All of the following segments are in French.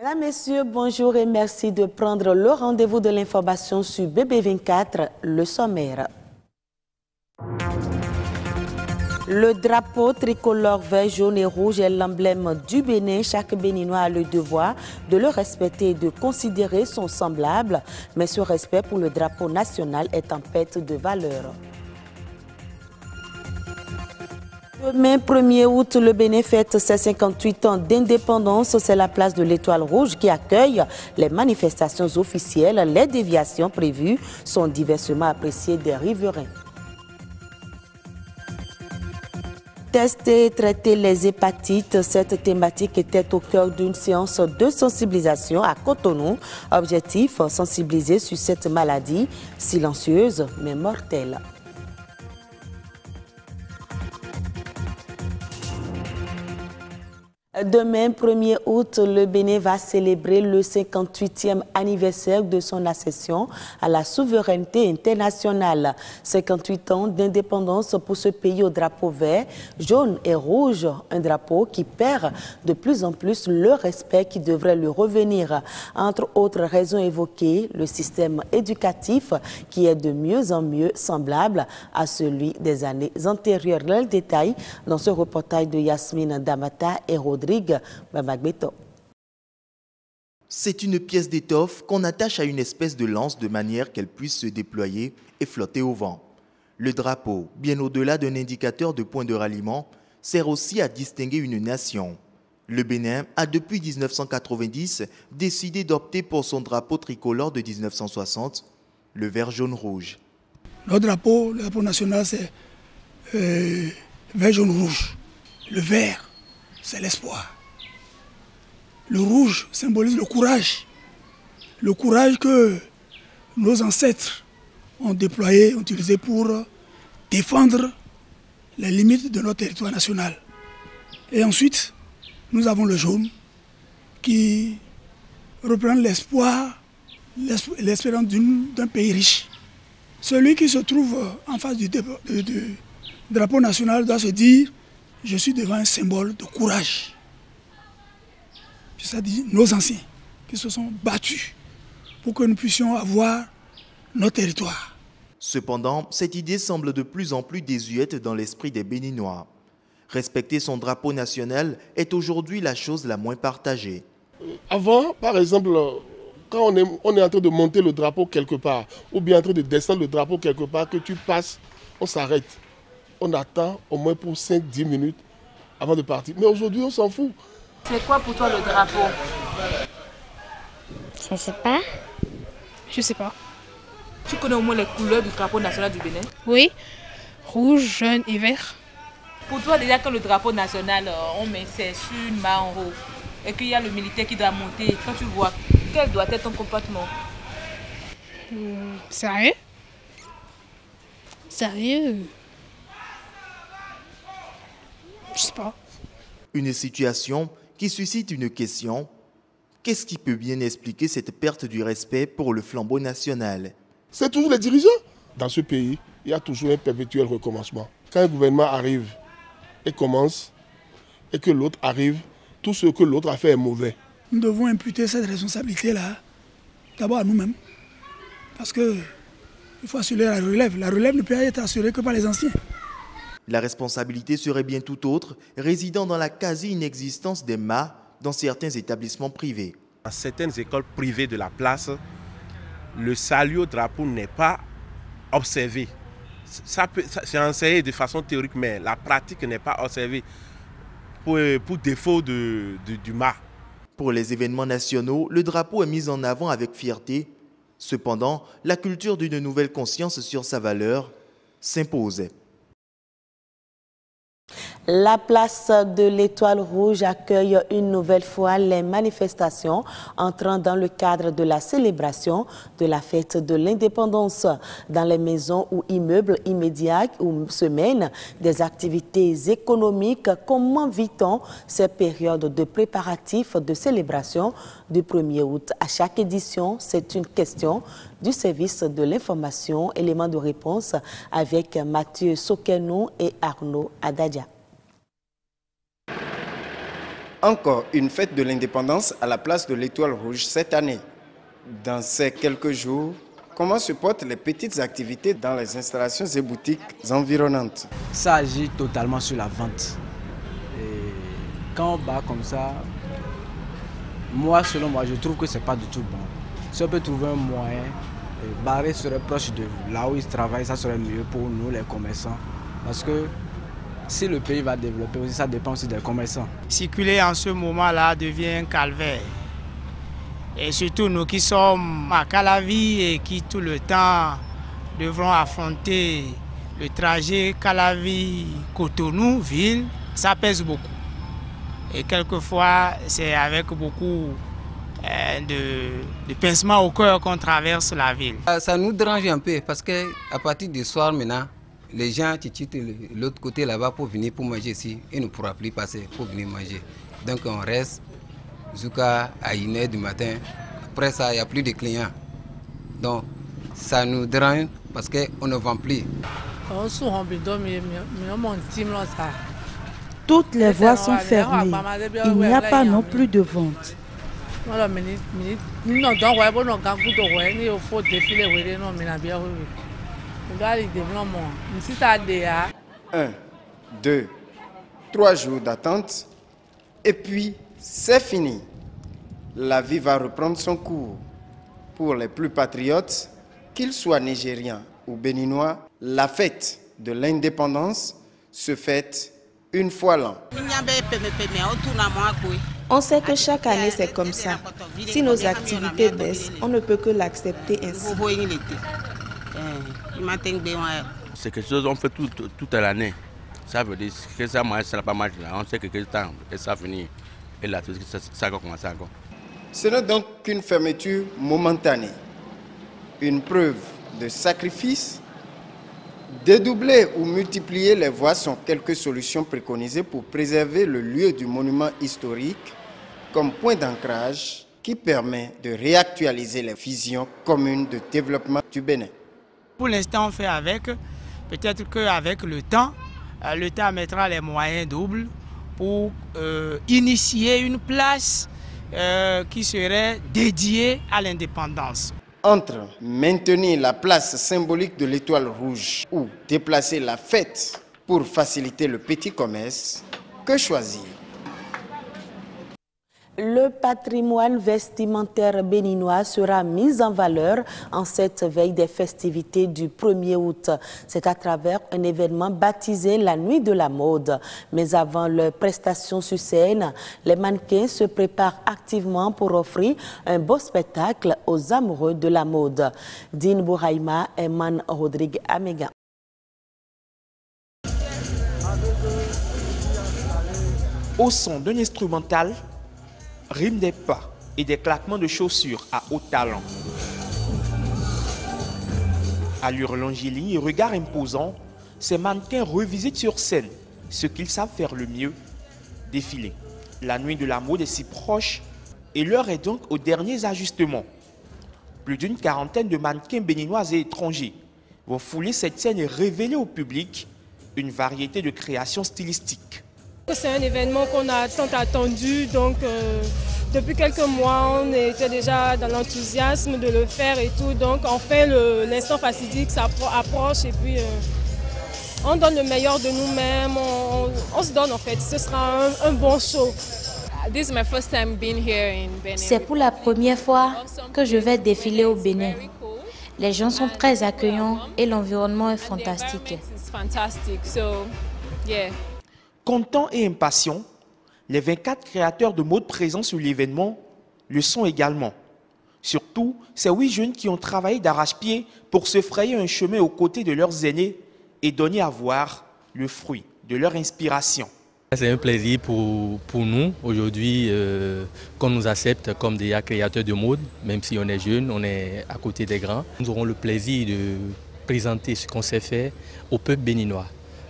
Mesdames, Messieurs, bonjour et merci de prendre le rendez-vous de l'information sur BB24, le sommaire. Le drapeau tricolore vert, jaune et rouge est l'emblème du Bénin. Chaque Béninois a le devoir de le respecter et de considérer son semblable, mais ce respect pour le drapeau national est en perte de valeur. Demain, 1er août, le Bénin fête ses 58 ans d'indépendance. C'est la place de l'Étoile Rouge qui accueille les manifestations officielles. Les déviations prévues sont diversement appréciées des riverains. Tester et traiter les hépatites, cette thématique était au cœur d'une séance de sensibilisation à Cotonou. Objectif, sensibiliser sur cette maladie silencieuse mais mortelle. Demain, 1er août, le Bénin va célébrer le 58e anniversaire de son accession à la souveraineté internationale. 58 ans d'indépendance pour ce pays au drapeau vert, jaune et rouge, un drapeau qui perd de plus en plus le respect qui devrait lui revenir. Entre autres raisons évoquées, le système éducatif qui est de mieux en mieux semblable à celui des années antérieures. Le détail dans ce reportage de Yasmine Damata et Rodrigue. C'est une pièce d'étoffe qu'on attache à une espèce de lance de manière qu'elle puisse se déployer et flotter au vent. Le drapeau, bien au-delà d'un indicateur de point de ralliement, sert aussi à distinguer une nation. Le Bénin a depuis 1990 décidé d'opter pour son drapeau tricolore de 1960, le vert jaune rouge. Notre drapeau, le drapeau national, c'est vert jaune rouge. Le vert, c'est l'espoir. Le rouge symbolise le courage. Le courage que nos ancêtres ont déployé, ont utilisé pour défendre les limites de notre territoire national. Et ensuite, nous avons le jaune qui représente l'espoir, l'espérance d'un pays riche. Celui qui se trouve en face du drapeau national doit se dire: je suis devant un symbole de courage. C'est-à-dire nos anciens qui se sont battus pour que nous puissions avoir notre territoire. Cependant, cette idée semble de plus en plus désuète dans l'esprit des Béninois. Respecter son drapeau national est aujourd'hui la chose la moins partagée. Avant, par exemple, quand on est en train de monter le drapeau quelque part, ou bien en train de descendre le drapeau quelque part, que tu passes, on s'arrête. On attend au moins pour 5-10 minutes avant de partir. Mais aujourd'hui, on s'en fout. C'est quoi pour toi le drapeau? Je sais pas. Je sais pas. Tu connais au moins les couleurs du drapeau national du Bénin? Oui, rouge, jaune et vert. Pour toi, déjà que le drapeau national, on met c'est sur une main en haut et qu'il y a le militaire qui doit monter, quand tu vois, quel doit être ton comportement? Sérieux? Sérieux? Je sais pas. Une situation qui suscite une question. Qu'est-ce qui peut bien expliquer cette perte du respect pour le flambeau national? C'est toujours les dirigeants. Dans ce pays, il y a toujours un perpétuel recommencement. Quand un gouvernement arrive et commence, et que l'autre arrive, tout ce que l'autre a fait est mauvais. Nous devons imputer cette responsabilité-là d'abord à nous-mêmes. Parce qu'il faut assurer la relève. La relève ne peut être assurée que par les anciens. La responsabilité serait bien tout autre, résidant dans la quasi-inexistence des mâts dans certains établissements privés. Dans certaines écoles privées de la place, le salut au drapeau n'est pas observé. C'est enseigné de façon théorique, mais la pratique n'est pas observée pour défaut du mât. Pour les événements nationaux, le drapeau est mis en avant avec fierté. Cependant, la culture d'une nouvelle conscience sur sa valeur s'impose. La place de l'Étoile Rouge accueille une nouvelle fois les manifestations entrant dans le cadre de la célébration de la fête de l'indépendance. Dans les maisons ou immeubles immédiats où se mènent des activités économiques, comment vit-on ces périodes de préparatifs de célébration du 1er août? À chaque édition, c'est une question du service de l'information. Élément de réponse avec Mathieu Sokenou et Arnaud Adadia. encore une fête de l'indépendance à la place de l'Étoile Rouge cette année. Dans ces quelques jours, comment se portent les petites activités dans les installations et boutiques environnantes? Ça agit totalement sur la vente. Et quand on bat comme ça, selon moi, je trouve que ce n'est pas du tout bon. Si on peut trouver un moyen, barrer serait proche de là où ils travaillent, ça serait mieux pour nous les commerçants. Parce que si le pays va développer aussi, ça dépend aussi des commerçants. Circuler en ce moment-là devient un calvaire. Et surtout nous qui sommes à Calavi et qui tout le temps devront affronter le trajet Calavi-Cotonou, ville, ça pèse beaucoup. Et quelquefois, c'est avec beaucoup de pincement au cœur qu'on traverse la ville. Ça nous dérange un peu parce qu'à partir du soir maintenant, les gens titent de l'autre côté là-bas pour venir pour manger ici et ne pourra plus passer pour venir manger. Donc on reste jusqu'à 1h du matin. Après ça, il n'y a plus de clients. Donc ça nous dérange parce qu'on ne vend plus. Toutes les voies sont fermées. Il n'y a pas non plus de vente. Un, 2, 3 jours d'attente et puis c'est fini. La vie va reprendre son cours. Pour les plus patriotes, qu'ils soient nigériens ou béninois, la fête de l'indépendance se fête une fois l'an. On sait que chaque année c'est comme ça. Si nos activités baissent, on ne peut que l'accepter ainsi. C'est quelque chose qu'on fait toute l'année. Ça veut dire que ça marche, ça n'a pas marché. On sait que quelque temps et ça finit. Et là, ça va commencer encore. Ce n'est donc qu'une fermeture momentanée. Une preuve de sacrifice. Dédoubler ou multiplier les voies sont quelques solutions préconisées pour préserver le lieu du monument historique comme point d'ancrage qui permet de réactualiser les visions communes de développement du Bénin. Pour l'instant, on fait avec. Peut-être qu'avec le temps, l'État mettra les moyens doubles pour initier une place qui serait dédiée à l'indépendance. Entre maintenir la place symbolique de l'Étoile Rouge ou déplacer la fête pour faciliter le petit commerce, que choisir? Le patrimoine vestimentaire béninois sera mis en valeur en cette veille des festivités du 1er août. C'est à travers un événement baptisé la Nuit de la mode. Mais avant leur prestation sur scène, les mannequins se préparent activement pour offrir un beau spectacle aux amoureux de la mode. Dine Bouraïma et Man Rodrigue Améga. Au son d'un instrumental, rime des pas et des claquements de chaussures à haut talent. Allure longiligne et regard imposant, ces mannequins revisitent sur scène ce qu'ils savent faire le mieux, défiler. La nuit de la mode est si proche et l'heure est donc aux derniers ajustements. Plus d'une quarantaine de mannequins béninois et étrangers vont fouler cette scène et révéler au public une variété de créations stylistiques. C'est un événement qu'on a tant attendu, donc depuis quelques mois, on était déjà dans l'enthousiasme de le faire et tout. Donc enfin, l'instant fatidique approche et puis on donne le meilleur de nous-mêmes, on se donne en fait. Ce sera un bon show. C'est pour la première fois que je vais défiler au Bénin. Les gens sont très accueillants et l'environnement est fantastique. Contents et impatients, les 24 créateurs de mode présents sur l'événement le sont également. Surtout, ces 8 jeunes qui ont travaillé d'arrache-pied pour se frayer un chemin aux côtés de leurs aînés et donner à voir le fruit de leur inspiration. C'est un plaisir pour nous aujourd'hui qu'on nous accepte comme des créateurs de mode, même si on est jeunes, on est à côté des grands. Nous aurons le plaisir de présenter ce qu'on sait faire au peuple béninois.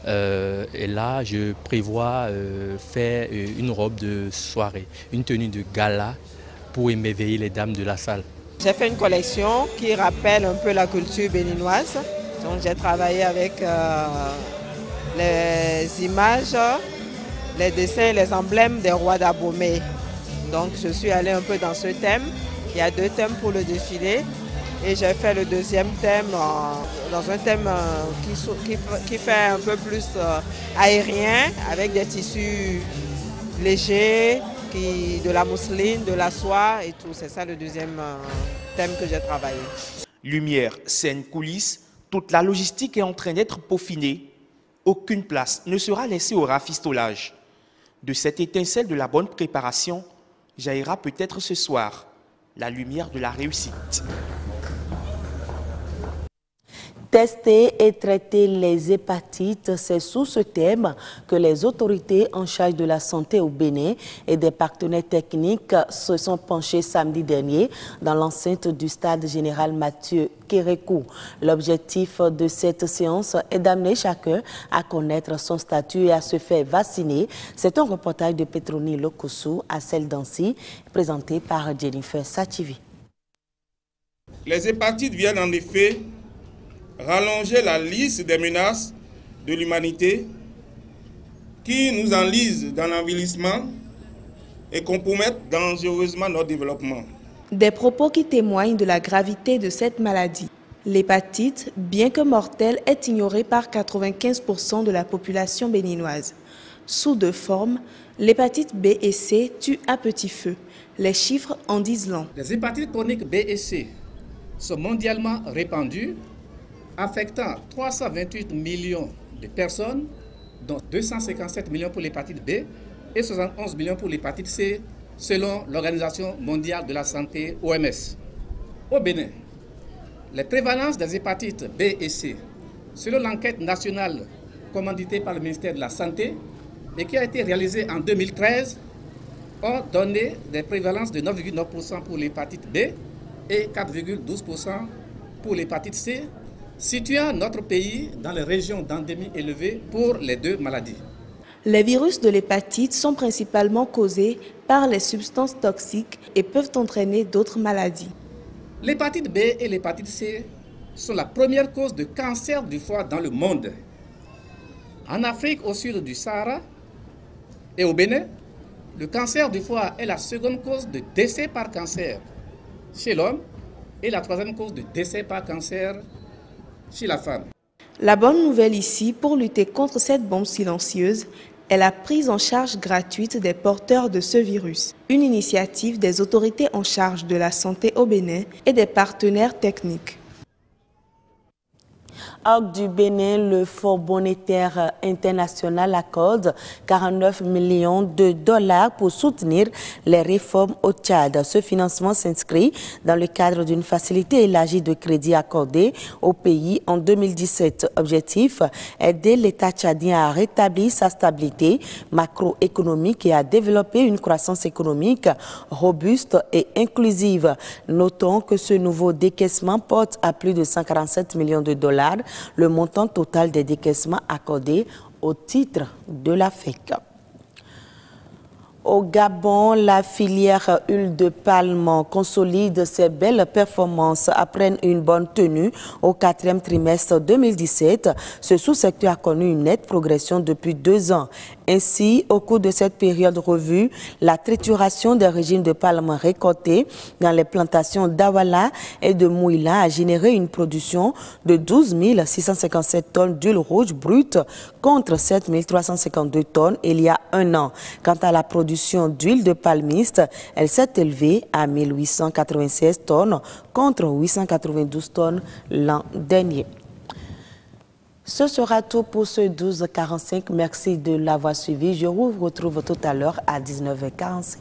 Et là, je prévois faire une robe de soirée, une tenue de gala pour émerveiller les dames de la salle. J'ai fait une collection qui rappelle un peu la culture béninoise. Donc j'ai travaillé avec les images les dessins, les emblèmes des rois d'Abomey. Donc je suis allée un peu dans ce thème. Il y a 2 thèmes pour le défilé. Et j'ai fait le deuxième thème dans un thème qui fait un peu plus aérien, avec des tissus légers, de la mousseline, de la soie et tout. C'est ça le deuxième thème que j'ai travaillé. Lumière, scène, coulisses, toute la logistique est en train d'être peaufinée. Aucune place ne sera laissée au rafistolage. De cette étincelle de la bonne préparation, jaillira peut-être ce soir la lumière de la réussite. Tester et traiter les hépatites, c'est sous ce thème que les autorités en charge de la santé au Bénin et des partenaires techniques se sont penchés samedi dernier dans l'enceinte du stade général Mathieu Kérékou. L'objectif de cette séance est d'amener chacun à connaître son statut et à se faire vacciner. C'est un reportage de Petroni Lokosu à Celle d'Ancy, présenté par Jennifer Sachivi. Les hépatites viennent en effet rallonger la liste des menaces de l'humanité qui nous enlisent dans l'envieillissement et compromettent dangereusement notre développement. Des propos qui témoignent de la gravité de cette maladie. L'hépatite, bien que mortelle, est ignorée par 95% de la population béninoise. Sous 2 formes, l'hépatite B et C tue à petit feu. Les chiffres en disent long. Les hépatites chroniques B et C sont mondialement répandues, affectant 328 millions de personnes, dont 257 millions pour l'hépatite B et 71 millions pour l'hépatite C, selon l'Organisation mondiale de la santé, OMS. Au Bénin, les prévalences des hépatites B et C, selon l'enquête nationale commanditée par le ministère de la Santé et qui a été réalisée en 2013, ont donné des prévalences de 9,9% pour l'hépatite B et 4,12% pour l'hépatite C, situant notre pays dans les régions d'endémie élevée pour les 2 maladies. Les virus de l'hépatite sont principalement causés par les substances toxiques et peuvent entraîner d'autres maladies. L'hépatite B et l'hépatite C sont la première cause de cancer du foie dans le monde. En Afrique, au sud du Sahara et au Bénin, le cancer du foie est la seconde cause de décès par cancer chez l'homme et la 3e cause de décès par cancer chez la femme. La bonne nouvelle ici, pour lutter contre cette bombe silencieuse, est la prise en charge gratuite des porteurs de ce virus. Une initiative des autorités en charge de la santé au Bénin et des partenaires techniques. Hors du Bénin, le Fonds monétaire international accorde 49 millions de dollars pour soutenir les réformes au Tchad. Ce financement s'inscrit dans le cadre d'une facilité élargie de crédit accordée au pays en 2017. Objectif, aider l'État tchadien à rétablir sa stabilité macroéconomique et à développer une croissance économique robuste et inclusive. Notons que ce nouveau décaissement porte à plus de 147 millions de dollars le montant total des décaissements accordés au titre de la FEC. Au Gabon, la filière huile de palme consolide ses belles performances après une bonne tenue au 4e trimestre 2017. Ce sous-secteur a connu une nette progression depuis 2 ans. Ainsi, au cours de cette période revue, la trituration des régimes de palme récoltés dans les plantations d'Awala et de Mouila a généré une production de 12 657 tonnes d'huile rouge brute contre 7 352 tonnes il y a 1 an. Quant à la production d'huile de palmiste, elle s'est élevée à 1896 tonnes contre 892 tonnes l'an dernier. Ce sera tout pour ce 12h45. Merci de l'avoir suivi. Je vous retrouve tout à l'heure à 19h45.